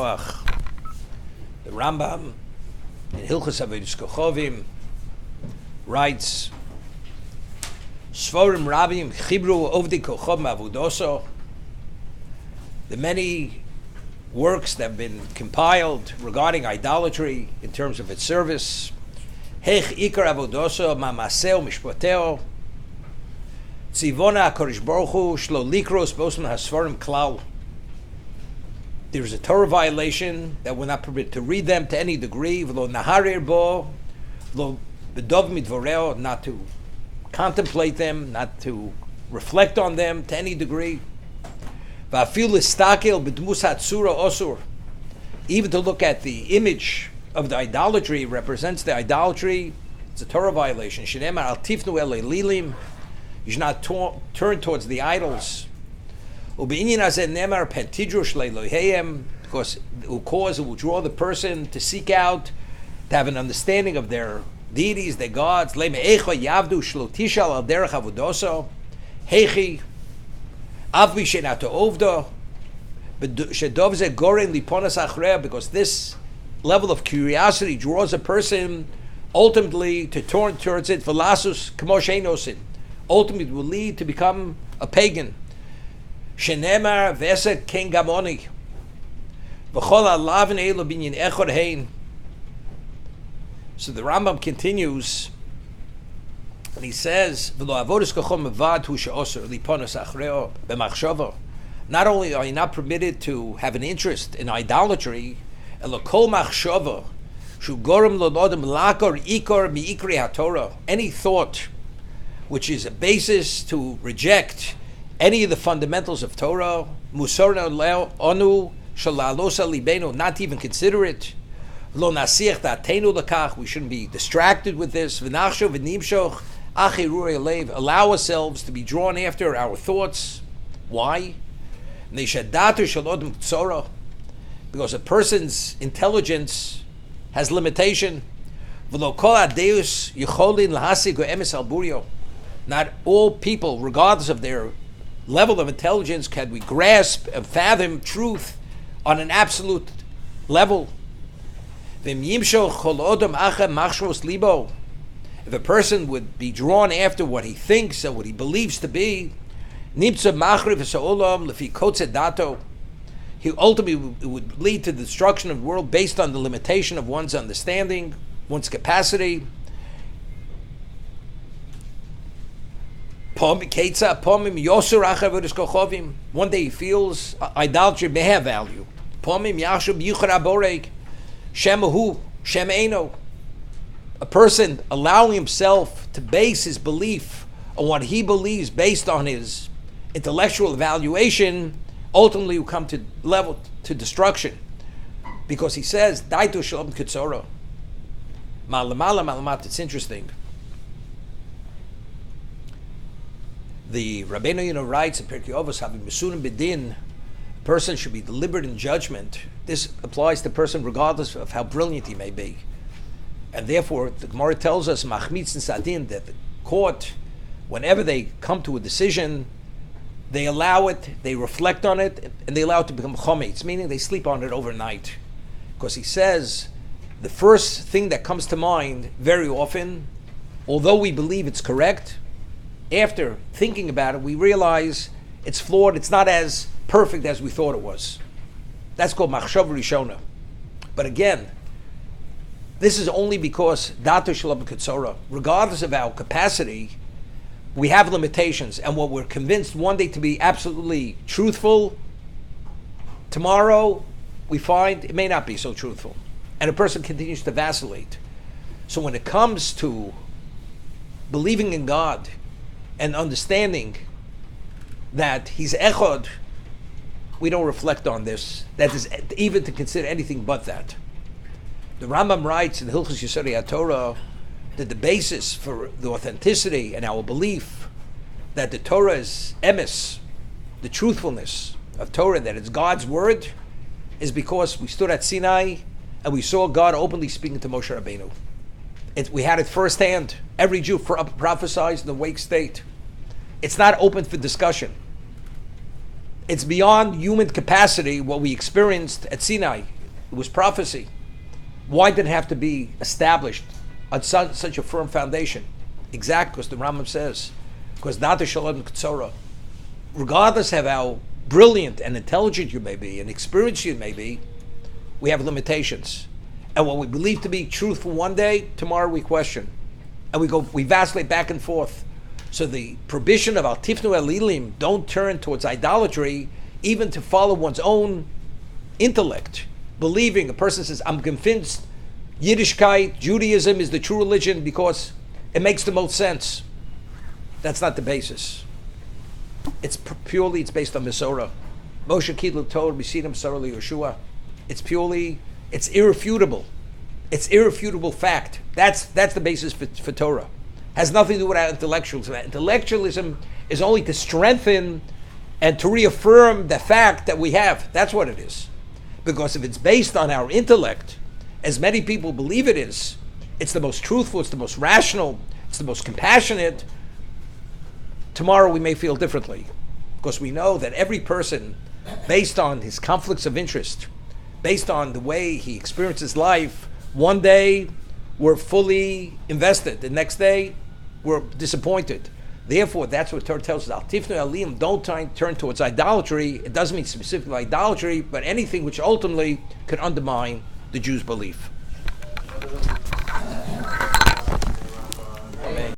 The Rambam in Hilchos Avodas Kochovim writes, Svorim Rabim Chibru Ovdei Kochovim Avodoso. The many works that have been compiled regarding idolatry in terms of its service. Hech Ikar Avodoso Mamaseo Mishpoteo Tzivona HaKadosh Baruch Hu Shlo Likros Bosman HaSvorim Klal. There's a Torah violation that we're not permitted to read them to any degree. V'lo naharir bo, v'lo bedov midvoreo, not to contemplate them, not to reflect on them to any degree. V'afil istakel b'dmus hatzura osur. Even to look at the image of the idolatry represents the idolatry. It's a Torah violation. Shenemar al tifnu elei lilim. You should not turn towards the idols. Because it will draw the person to seek out, to have an understanding of their deities, their gods. Because this level of curiosity draws a person ultimately to turn towards it. Ultimately will lead to become a pagan. Shenemar v'eset ken gamoni v'chol alav ne'elo binyan echad hein. So the Rambam continues, and he says, "V'lo avodas kochom mevad hu she'oser liponos achreo b'machshava." Not only are you not permitted to have an interest in idolatry, elo kol machshava shu gorem lododem lakor ikor miikri haTorah. Any thought which is a basis to reject any of the fundamentals of Torah, musarna onu shalalosa libenu, not even consider it. Lo nasiach datenu lakach, we shouldn't be distracted with this. V'nachsho v'nimshoch achirurei alev, allow ourselves to be drawn after our thoughts. Why? Neshadatu shalodem tzora, because a person's intelligence has limitation. V'lo kol adeus yicholin lahasig emes al burio. Not all people, regardless of their level of intelligence, can we grasp and fathom truth on an absolute level. If a person would be drawn after what he thinks and what he believes to be, he ultimately would lead to the destruction of the world based on the limitation of one's understanding, one's capacity. One day he feels idolatry may have value. A person allowing himself to base his belief on what he believes based on his intellectual evaluation ultimately will come to level to destruction. Because he says, it's interesting. The Rabbeinu Yonah writes in Pirkei Avos, having mesunim bedin, a person should be deliberate in judgment. This applies to a person regardless of how brilliant he may be. And therefore, the Gemara tells us, machmitz and sadin, that the court, whenever they come to a decision, they allow it, they reflect on it, and they allow it to become chometz, meaning they sleep on it overnight. Because he says, the first thing that comes to mind very often, although we believe it's correct, after thinking about it, we realize it's flawed, it's not as perfect as we thought it was. That's called machshav rishona. But again, this is only because datu shalom ketzora, regardless of our capacity, we have limitations, and what we're convinced one day to be absolutely truthful, tomorrow we find it may not be so truthful. And a person continues to vacillate. So when it comes to believing in God, and understanding that He's Echad, we don't reflect on this. That is even to consider anything but that. The Rambam writes in Hilchos Yesodei HaTorah that the basis for the authenticity and our belief that the Torah is emes, the truthfulness of Torah, that it's God's word, is because we stood at Sinai and we saw God openly speaking to Moshe Rabbeinu. We had it firsthand. Every Jew prophesies in the wake state. It's not open for discussion. It's beyond human capacity what we experienced at Sinai. It was prophecy. Why did it have to be established on such a firm foundation? Exactly, because the Rambam says, because Nada Shalom Ketzorah, regardless of how brilliant and intelligent you may be and experienced you may be, we have limitations. And what we believe to be truthful one day, tomorrow we question. And we vacillate back and forth. So the prohibition of Al Tifnu Elilim, don't turn towards idolatry, even to follow one's own intellect. Believing, a person says, I'm convinced Yiddishkeit, Judaism is the true religion because it makes the most sense. That's not the basis. It's based on Mesorah. Moshe Kidlu Torah, Mesidim Sarah Yeshua. It's irrefutable. It's irrefutable fact. That's the basis for Torah. Has nothing to do with our intellectualism. Intellectualism is only to strengthen and to reaffirm the fact that we have. That's what it is. Because if it's based on our intellect, as many people believe it is, it's the most truthful, it's the most rational, it's the most compassionate, tomorrow we may feel differently. Because we know that every person, based on his conflicts of interest, based on the way he experiences life, one day we're fully invested, the next day we're disappointed. Therefore, that's what Torah tells us. Al Tifnu Elilim, don't turn towards idolatry. It doesn't mean specifically idolatry, but anything which ultimately could undermine the Jew's belief.